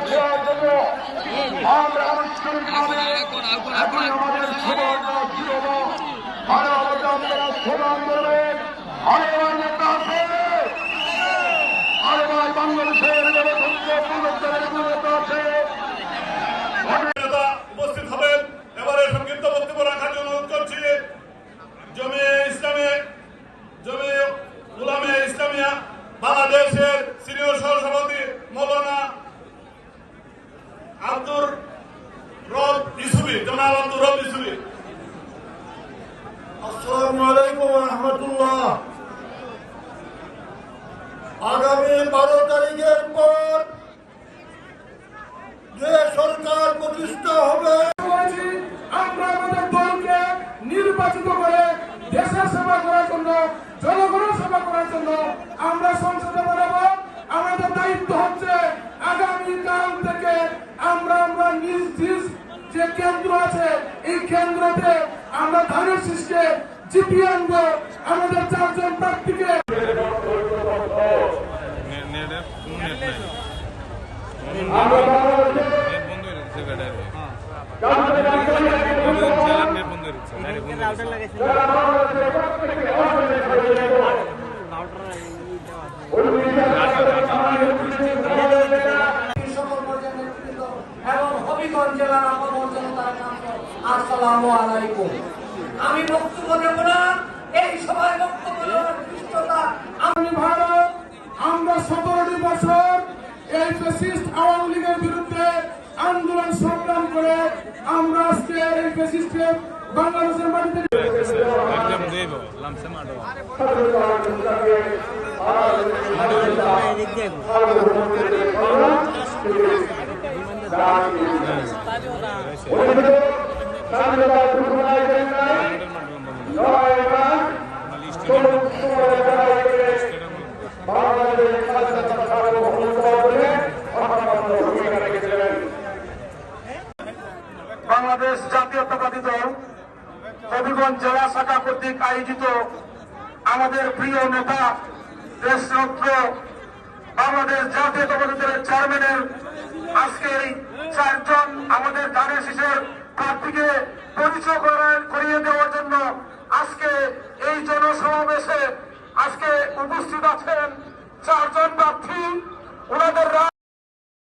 ছোঁয়ার জন্য আমরা আনুষ্ঠানিকভাবে এখন আমাদের সুবর্ণ যুব মানবতা আপনারা স্লোগান করবেন। আরেকবার নেতা আছে, আরেকবার বাংলাদেশের গণতন্ত্র পুনরুদ্ধারের নেতা আছে। উপস্থিত হবেন। এবারে সংক্ষিপ্ত বক্তব্য রাখার জন্য অনুরোধ করছি জমিয়ে উলামায়ে ইসলামিয়া বাংলাদেশের সিনিয়র সহসভাপতি মৌলানা আব্দুর রব ইউসুফী, জনাব আব্দুর রব ইউসুফী। আসসালামু আলাইকুম ওয়া রাহমাতুল্লাহ। আগামী 12 তারিখের পর যে সরকার প্রতিষ্ঠা হবে, আমরা আমাদের দলকে নির্বাচিত করে দেশের সেবা করার জন্য, জনগণের সেবা করার জন্য আমরা সংসদে পাঠাবো। আমাদের দায়িত্ব হচ্ছে আগামীকাল থেকে আমরা নিজ নিজ যে কেন্দ্র আছে এই কেন্দ্রতে আমরা ধানের শীষকে জিতিয়ে আনবো। আমাদের 4 জন প্রার্থীকে আসসালামু আলাইকুম। আমি বক্তব্য দেব না, এই সভায় বক্তব্য দেওয়ার পৃষ্ঠতা আমি ভারত। আমরা 17টি বছর এই ফ্যাসিস্ট আওয়ামী লীগের বিরুদ্ধে আন্দোলন সংগ্রাম করে আমরা আজকে এই ফ্যাসিস্টের বাংলাদেশের মাটিতে বাংলাদেশ জাতীয়তাবাদী দল হবিগঞ্জ জেলা শাখা কর্তৃক আয়োজিত আমাদের প্রিয় নেতা দেশরত্ন বাংলাদেশ জাতীয়তাবাদী দলের চেয়ারম্যানের আজকে এই 4 জন আমাদের ধানের শীষের প্রার্থীকে পরিচয় করিয়ে দেওয়ার জন্য আজকে এই জনসমাবেশে আজকে উপস্থিত আছেন 4 জন প্রার্থী।